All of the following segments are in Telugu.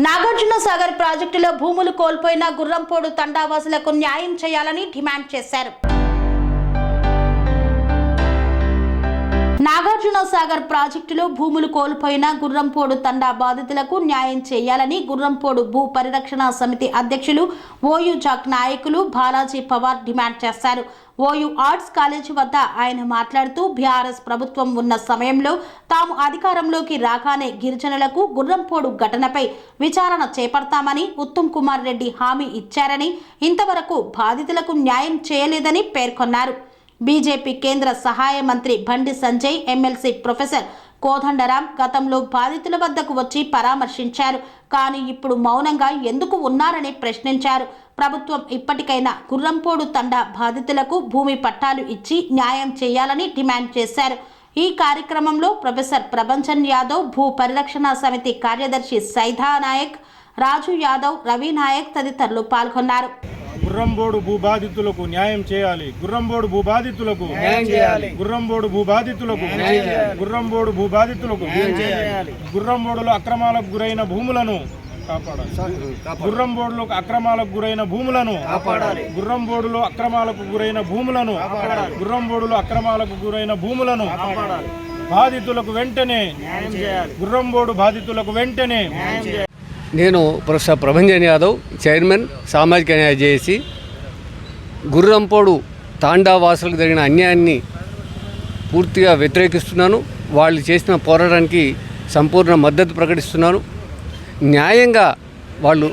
నాగార్జునసాగర్ ప్రాజెక్టులో భూములు కోల్పోయిన గుర్రంపోడు తండావాసులకు న్యాయం చేయాలని డిమాండ్ చేశారు. నాగార్జునసాగర్ ప్రాజెక్టులో భూములు కోల్పోయిన గుర్రంపోడు తండా బాధితులకు న్యాయం చేయాలని గుర్రంపోడు భూ పరిరక్షణ సమితి అధ్యక్షులు ఓయూ జాక్ నాయకులు బాలాజీ పవార్ డిమాండ్ చేశారు. ఓయూ ఆర్ట్స్ కాలేజీ వద్ద ఆయన మాట్లాడుతూ బీఆర్ఎస్ ప్రభుత్వం ఉన్న సమయంలో తాము అధికారంలోకి రాగానే గిరిజనులకు గుర్రంపోడు ఘటనపై విచారణ చేపడతామని ఉత్తమ్ కుమార్ రెడ్డి హామీ ఇచ్చారని, ఇంతవరకు బాధితులకు న్యాయం చేయలేదని పేర్కొన్నారు. బీజేపీ కేంద్ర సహాయ మంత్రి బండి సంజయ్, ఎమ్మెల్సీ ప్రొఫెసర్ కోదండరాం గతంలో బాధితుల వద్దకు వచ్చి పరామర్శించారు. కానీ ఇప్పుడు మౌనంగా ఎందుకు ఉన్నారని ప్రశ్నించారు. ప్రభుత్వం ఇప్పటికైనా గుర్రంపోడు తండా బాధితులకు భూమి పట్టాలు ఇచ్చి న్యాయం చేయాలని డిమాండ్ చేశారు. ఈ కార్యక్రమంలో ప్రొఫెసర్ ప్రభంజన్ యాదవ్, భూ పరిరక్షణ సమితి కార్యదర్శి సైదా నాయక్, రాజు యాదవ్, రవి నాయక్ తదితరులు పాల్గొన్నారు. గుర్రంపోడు భూబాధితులకు న్యాయం చేయాలి. గుర్రంపోడు భూబాధితులకు న్యాయం చేయాలి. గుర్రంపోడు భూబాధితులకు న్యాయం చేయాలి. గుర్రంపోడు భూబాధితులకు న్యాయం చేయాలి. గుర్రంపోడులో అక్రమాలకు గురైన భూములను కాపాడాలి. గుర్రంపోడులో అక్రమాలకు గురైన భూములను కాపాడాలి. గుర్రంపోడులో అక్రమాలకు గురైన భూములను కాపాడాలి. గుర్రంపోడులో అక్రమాలకు గురైన భూములను కాపాడాలి. బాధితులకు వెంటనే న్యాయం చేయాలి. గుర్రంపోడు బాధితులకు వెంటనే న్యాయం చేయాలి. నేను ప్రొఫెసర్ ప్రభంజన్ యాదవ్, చైర్మన్ సామాజిక న్యాయ జేఏసీ. గుర్రంపోడు తాండావాసులకు జరిగిన అన్యాయాన్ని పూర్తిగా వ్యతిరేకిస్తున్నాను. వాళ్ళు చేసిన పోరాటానికి సంపూర్ణ మద్దతు ప్రకటిస్తున్నాను. న్యాయంగా వాళ్ళు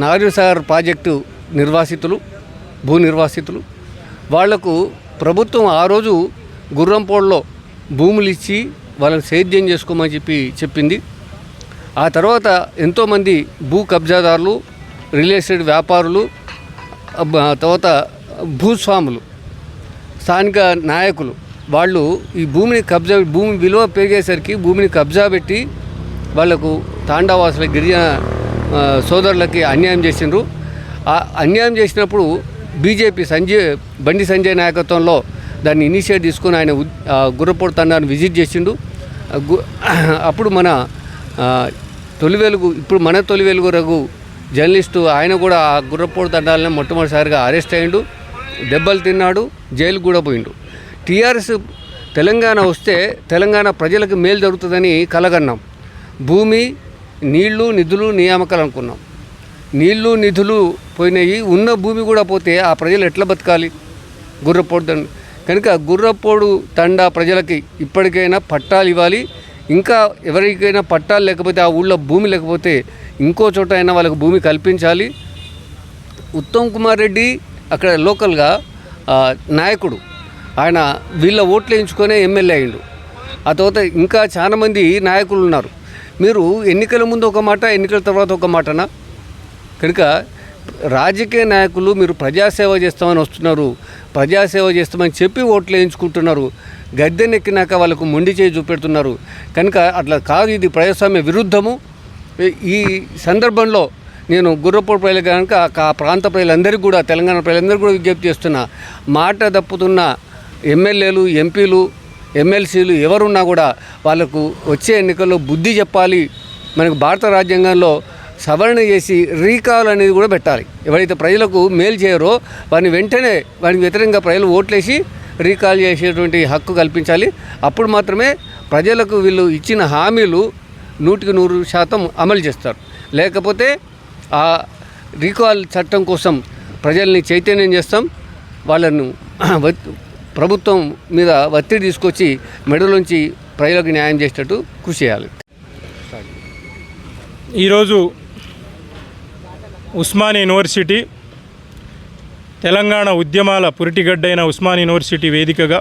నాగార్జునసాగర్ ప్రాజెక్టు నిర్వాసితులు, భూ నిర్వాసితులు. వాళ్లకు ప్రభుత్వం ఆ రోజు గుర్రంపోడులో భూములు ఇచ్చి వాళ్ళని సేద్యం చేసుకోమని చెప్పింది. ఆ తర్వాత ఎంతోమంది భూ కబ్జాదారులు, రియల్ ఎస్టేట్ వ్యాపారులు, తర్వాత భూస్వాములు, స్థానిక నాయకులు వాళ్ళు ఈ భూమి విలువ పెరిగేసరికి భూమిని కబ్జా పెట్టి వాళ్లకు తాండావాసుల గిరిజన సోదరులకి అన్యాయం చేసిండ్రు. ఆ అన్యాయం చేసినప్పుడు బీజేపీ బండి సంజయ్ నాయకత్వంలో దాన్ని ఇనిషియేట్ తీసుకుని ఆయన గుర్రపోడు తండాన్ని విజిట్ చేసిండు. అప్పుడు మన తొలి వెలుగు రఘు జర్నలిస్టు ఆయన కూడా ఆ గుర్రపోడు తండాలని మొట్టమొదటిసారిగా అరెస్ట్ అయ్యిండు, దెబ్బలు తిన్నాడు, జైలుకు కూడా పోయిండు. టీఆర్ఎస్ తెలంగాణ వస్తే తెలంగాణ ప్రజలకు మేలు జరుగుతుందని కలగన్నాం. భూమి, నీళ్లు, నిధులు, నియామకాలు అనుకున్నాం. నీళ్లు, నిధులు పోయినాయి, ఉన్న భూమి కూడా పోతే ఆ ప్రజలు ఎట్లా బతకాలి? గుర్రపోడు కనుక గుర్రపోడు తండా ప్రజలకి ఇప్పటికైనా పట్టాలు ఇవ్వాలి. ఇంకా ఎవరికైనా పట్టాలు లేకపోతే, ఆ ఊళ్ళో భూమి లేకపోతే ఇంకో చోట అయినా వాళ్ళకు భూమి కల్పించాలి. ఉత్తమ్ కుమార్ రెడ్డి అక్కడ లోకల్గా నాయకుడు, ఆయన వీళ్ళ ఓట్లు వేయించుకొనే ఎమ్మెల్యే అయ్యిండు. ఆ తర్వాత ఇంకా చాలామంది నాయకులు ఉన్నారు. మీరు ఎన్నికల ముందు ఒక మాట, ఎన్నికల తర్వాత ఒక మాటనా? కనుక రాజకీయ నాయకులు మీరు ప్రజాసేవ చేస్తామని వస్తున్నారు, ప్రజాసేవ చేస్తామని చెప్పి ఓట్లు వేయించుకుంటున్నారు. గద్దెనెక్కినాక వాళ్ళకు మొండి చేయి చూపెడుతున్నారు. కనుక అట్లా కాదు, ఇది ప్రజాస్వామ్య విరుద్ధము. ఈ సందర్భంలో నేను గుర్రపోడు ప్రజలు కనుక ఆ ప్రాంత ప్రజలందరికీ కూడా, తెలంగాణ ప్రజలందరికీ కూడా విజ్ఞప్తి చేస్తున్నా, మాట తప్పుతున్న ఎమ్మెల్యేలు, ఎంపీలు, ఎమ్మెల్సీలు ఎవరున్నా కూడా వాళ్ళకు వచ్చే ఎన్నికల్లో బుద్ధి చెప్పాలి. మనకు భారత రాజ్యాంగంలో సవరణ చేసి రీకాల్ అనేది కూడా పెట్టాలి. ఎవరైతే ప్రజలకు మేలు చేయరో వారిని వెంటనే వారికి వ్యతిరేకంగా ప్రజలు ఓట్లేసి రీకాల్ చేసేటువంటి హక్కు కల్పించాలి. అప్పుడు మాత్రమే ప్రజలకు వీళ్ళు ఇచ్చిన హామీలు 100% అమలు చేస్తారు. లేకపోతే ఆ రీకాల్ చట్టం కోసం ప్రజల్ని చైతన్యం చేస్తాం. వాళ్ళను ప్రభుత్వం మీద ఒత్తిడి తీసుకొచ్చి మెడలోంచి ప్రజలకు న్యాయం చేసేటట్టు కృషి చేయాలి. ఈరోజు ఉస్మానియా యూనివర్సిటీ, తెలంగాణ ఉద్యమాల పురిటిగడ్డైన ఉస్మానియా యూనివర్సిటీ వేదికగా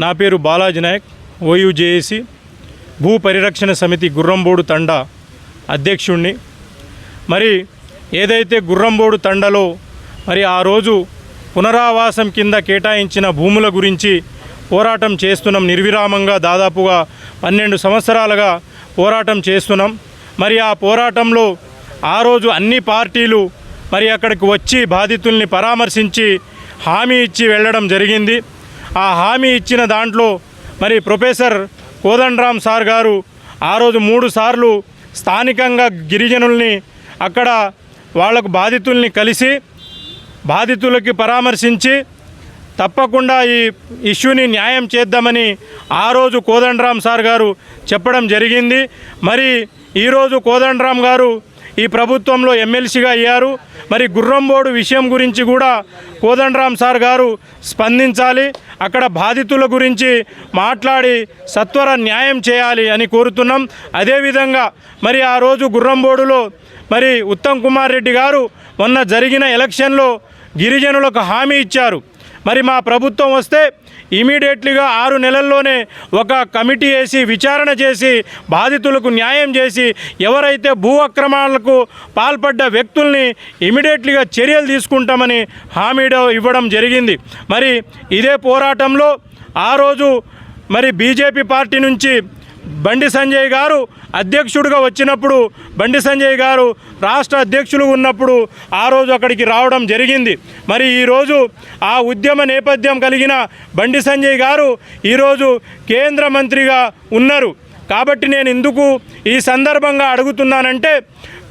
నా పేరు బాలాజీ నాయక్, ఓయూ జేఏసీ, భూ పరిరక్షణ సమితి గుర్రంపోడు తండా అధ్యక్షుడిని. మరి ఏదైతే గుర్రంపోడు తండలో మరి ఆ రోజు పునరావాసం కింద కేటాయించిన భూముల గురించి పోరాటం చేస్తున్నాం. నిర్విరామంగా దాదాపుగా 12 సంవత్సరాలుగా పోరాటం చేస్తున్నాం. మరి ఆ పోరాటంలో ఆ రోజు అన్ని పార్టీలు మరి అక్కడికి వచ్చి బాధితుల్ని పరామర్శించి హామీ ఇచ్చి వెళ్ళడం జరిగింది. ఆ హామీ ఇచ్చిన దాంట్లో మరి ప్రొఫెసర్ కోదండరాం సార్ గారు ఆ రోజు 3 సార్లు స్థానికంగా గిరిజనుల్ని అక్కడ వాళ్లకు బాధితుల్ని కలిసి బాధితులకి పరామర్శించి తప్పకుండా ఈ ఇష్యూని న్యాయం చేద్దామని ఆ రోజు కోదండరాం సార్ గారు చెప్పడం జరిగింది. మరి ఈరోజు కోదండరాం గారు ఈ ప్రభుత్వంలో ఎమ్మెల్సీగా అయ్యారు. మరి గుర్రంబోడు విషయం గురించి కూడా కోదండరాం సార్ గారు స్పందించాలి, అక్కడ బాధితుల గురించి మాట్లాడి సత్వర న్యాయం చేయాలి అని కోరుతున్నాం. అదేవిధంగా మరి ఆ రోజు గుర్రంబోడులో మరి ఉత్తమ్ కుమార్ రెడ్డి గారు మొన్న జరిగిన ఎలక్షన్లో గిరిజనులకు హామీ ఇచ్చారు. మరి మా ప్రభుత్వం వస్తే ఇమీడియట్లీగా 6 నెలల్లోనే ఒక కమిటీ వేసి విచారణ చేసి బాధితులకు న్యాయం చేసి ఎవరైతే భూ అక్రమాలకు పాల్పడ్డ వ్యక్తుల్ని ఇమీడియట్లీగా చర్యలు తీసుకుంటామని హామీ ఇవ్వడం జరిగింది. మరి ఇదే పోరాటంలో ఆ రోజు మరి బీజేపీ పార్టీ నుంచి బండి సంజయ్ గారు అధ్యక్షుడిగా వచ్చినప్పుడు బండి సంజయ్ గారు రాష్ట్ర అధ్యక్షులు ఉన్నప్పుడు ఆ రోజు అక్కడికి రావడం జరిగింది. మరి ఈరోజు ఆ ఉద్యమ నేపథ్యం కలిగిన బండి సంజయ్ గారు ఈరోజు కేంద్ర మంత్రిగా ఉన్నారు. కాబట్టి నేను ఎందుకు ఈ సందర్భంగా అడుగుతున్నానంటే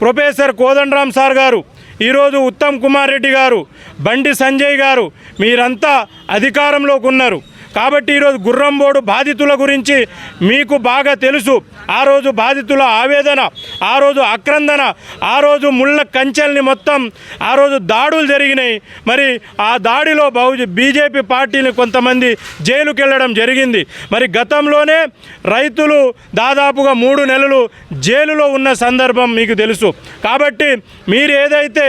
ప్రొఫెసర్ కోదండరాం సార్ గారు, ఈరోజు ఉత్తమ్ కుమార్ రెడ్డి గారు, బండి సంజయ్ గారు మీరంతా అధికారంలోకి ఉన్నారు. కాబట్టి ఈరోజు గుర్రంబోడు బాధితుల గురించి మీకు బాగా తెలుసు. ఆ రోజు బాధితుల ఆవేదన, ఆ రోజు ఆక్రందన, ఆ రోజు ముళ్ళ కంచెల్ని మొత్తం ఆ రోజు దాడులు జరిగినాయి. మరి ఆ దాడిలో బీజేపీ పార్టీని కొంతమంది జైలుకి వెళ్ళడం జరిగింది. మరి గతంలోనే రైతులు దాదాపుగా 3 నెలలు జైలులో ఉన్న సందర్భం మీకు తెలుసు. కాబట్టి మీరు ఏదైతే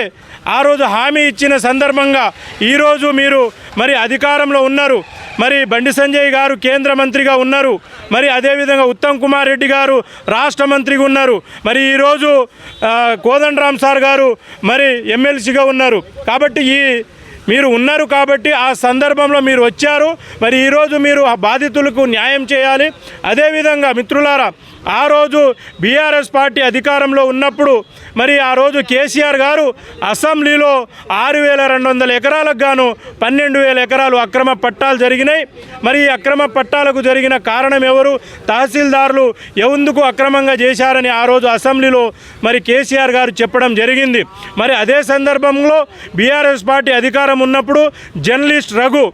ఆ రోజు హామీ ఇచ్చిన సందర్భంగా ఈరోజు మీరు మరి అధికారంలో ఉన్నారు. మరి బండి సంజయ్ గారు కేంద్ర మంత్రిగా ఉన్నారు. మరి అదేవిధంగా ఉత్తమ్ కుమార్ రెడ్డి గారు రాష్ట్ర మంత్రిగా ఉన్నారు. మరి ఈరోజు కోదండరాం సార్ గారు మరి ఎమ్మెల్సీగా ఉన్నారు. కాబట్టి మీరు ఉన్నారు కాబట్టి ఆ సందర్భంలో మీరు వచ్చారు. మరి ఈరోజు మీరు ఆ బాధితులకు న్యాయం చేయాలి. అదేవిధంగా మిత్రులారా, ఆ రోజు బీఆర్ఎస్ పార్టీ అధికారంలో ఉన్నప్పుడు మరి ఆ రోజు కేసీఆర్ గారు అసెంబ్లీలో 6,200 ఎకరాలకు గాను 12,000 ఎకరాలు అక్రమ పట్టాలు జరిగినాయి. మరి ఈ అక్రమ పట్టాలకు జరిగిన కారణం ఎవరు? తహసీల్దారులు ఎందుకు అక్రమంగా చేశారని ఆ రోజు అసెంబ్లీలో మరి కేసీఆర్ గారు చెప్పడం జరిగింది. మరి అదే సందర్భంలో బీఆర్ఎస్ పార్టీ అధికారం ఉన్నప్పుడు జర్నలిస్ట్ రఘు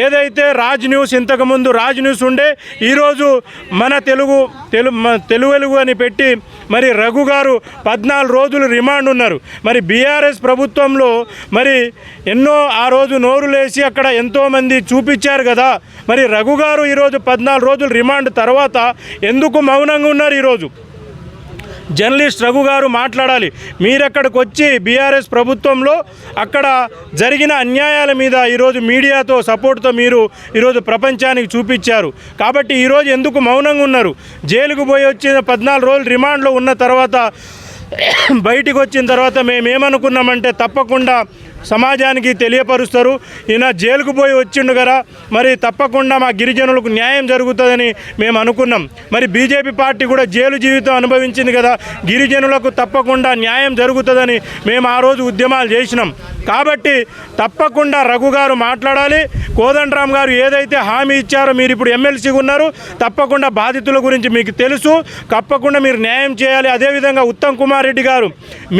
ఏదైతే రాజ్ న్యూస్, ఇంతకుముందు రాజ్ న్యూస్ ఉండే, ఈరోజు మన తెలుగు అని పెట్టి మరి రఘు గారు 14 రోజులు రిమాండ్ ఉన్నారు. మరి బీఆర్ఎస్ ప్రభుత్వంలో మరి ఎన్నో ఆ రోజు నోరులేసి అక్కడ ఎంతోమంది చూపించారు కదా. మరి రఘు గారు ఈరోజు 14 రోజులు రిమాండ్ తర్వాత ఎందుకు మౌనంగా ఉన్నారు? ఈరోజు జర్నలిస్ట్ రఘు గారు మాట్లాడాలి. మీరెక్కడికి వచ్చి బీఆర్ఎస్ ప్రభుత్వంలో అక్కడ జరిగిన అన్యాయాల మీద ఈరోజు మీడియాతో సపోర్ట్తో మీరు ఈరోజు ప్రపంచానికి చూపించారు. కాబట్టి ఈరోజు ఎందుకు మౌనంగా ఉన్నారు? జైలుకు పోయి వచ్చిన 14 రోజులు రిమాండ్లో ఉన్న తర్వాత బయటికి వచ్చిన తర్వాత మేమేమనుకున్నామంటే తప్పకుండా సమాజానికి తెలియపరుస్తారు, ఈయన జైలుకు పోయి వచ్చిండు కదా, మరి తప్పకుండా మా గిరిజనులకు న్యాయం జరుగుతుందని మేము అనుకున్నాం. మరి బీజేపీ పార్టీ కూడా జైలు జీవితం అనుభవించింది కదా, గిరిజనులకు తప్పకుండా న్యాయం జరుగుతుందని మేము ఆ రోజు ఉద్యమాలు చేసినాం. కాబట్టి తప్పకుండా రఘు గారు మాట్లాడాలి. కోదండరాం గారు ఏదైతే హామీ ఇచ్చారో, మీరు ఇప్పుడు ఎమ్మెల్సీగా ఉన్నారు, తప్పకుండా బాధితుల గురించి మీకు తెలుసు, తప్పకుండా మీరు న్యాయం చేయాలి. అదేవిధంగా ఉత్తమ్ కుమార్ రెడ్డి గారు,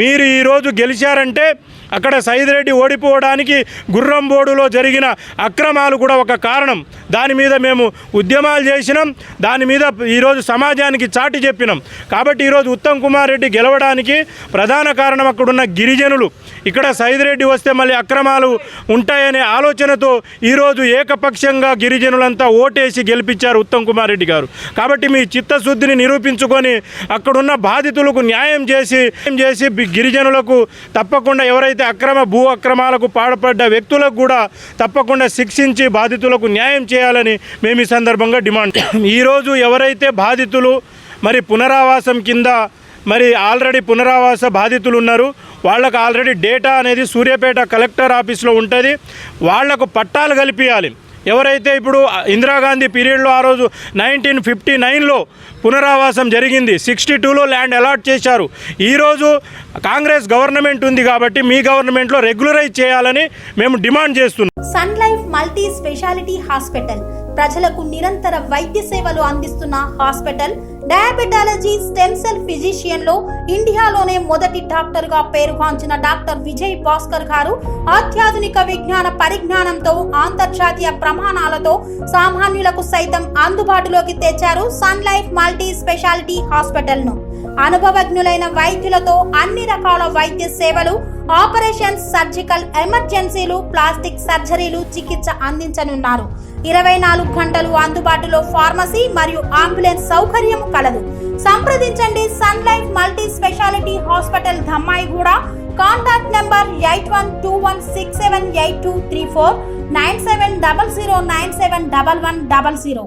మీరు ఈరోజు గెలిచారంటే అక్కడ సైద్ రెడ్డి ఓడిపోవడానికి గుర్రంబోడులో జరిగిన అక్రమాలు కూడా ఒక కారణం. దాని మీద మేము ఉద్యమాలు చేసినాం, దాని మీద ఈరోజు సమాజానికి చాటి చెప్పినాం. కాబట్టి ఈరోజు ఉత్తమ్ కుమార్ రెడ్డి గెలవడానికి ప్రధాన కారణం అక్కడున్న గిరిజనులు. ఇక్కడ సైద్ రెడ్డి వస్తే మళ్ళీ అక్రమాలు ఉంటాయనే ఆలోచనతో ఈరోజు ఏకపక్షంగా గిరిజనులంతా ఓటేసి గెలిపించారు ఉత్తమ్ కుమార్ రెడ్డి గారు. కాబట్టి మీ చిత్తశుద్ధిని నిరూపించుకొని అక్కడున్న బాధితులకు న్యాయం చేసి గిరిజనులకు తప్పకుండా ఎవరైతే భూ అక్రమాలకు పాల్పడ్డ వ్యక్తులకు కూడా తప్పకుండా శిక్షించి బాధితులకు న్యాయం చేయాలని మేము ఈ సందర్భంగా డిమాండ్. ఈరోజు ఎవరైతే బాధితులు మరి పునరావాసం కింద మరి ఆల్రెడీ పునరావాస బాధితులు ఉన్నారు, వాళ్ళకు ఆల్రెడీ డేటా అనేది సూర్యాపేట కలెక్టర్ ఆఫీస్లో ఉంటుంది. వాళ్లకు పట్టాలు కల్పించాలి. ఎవరైతే ఇప్పుడు ఇందిరాగాంధీ పీరియడ్లో ఆ రోజు 1959లో పునరావాసం జరిగింది, 62లో ల్యాండ్ అలాట్ చేశారు. ఈరోజు కాంగ్రెస్ గవర్నమెంట్ ఉంది కాబట్టి మీ గవర్నమెంట్లో రెగ్యులరైజ్ చేయాలని మేము డిమాండ్ చేస్తున్నాం. Sun life multi speciality hospital ప్రజలకు నిరంతర వైద్య సేవలు అందిస్తున్న hospital diabetology stem cell physician లో ఇండియాలోనే మొదటి డాక్టర్ గా పేరుగాంచిన డాక్టర్ విజయ్ భాస్కర్ గారు అత్యాధునిక విజ్ఞాన పరిజ్ఞానంతో అంతర్జాతీయ ప్రమాణాలతో సామాన్యులకు సైతం అందుబాటులోకి తెచ్చారు sun life multi speciality hospital ను. అనుభవజ్ఞులైన వైద్యులతో అన్ని రకాల వైద్య సేవలు, ఆపరేషన్స్, సర్జికల్ ఎమర్జెన్సీలు, ప్లాస్టిక్ సర్జరీలు, చికిత్స అందించనున్నారు. 24 గంటలు అందుబాటులో ఫార్మసీ మరియు అంబులెన్స్ సౌకర్యం కలదు. సంప్రదించండి sun life multi speciality hospital, Dhammaiguda. Contact number 8121678234 9700971100.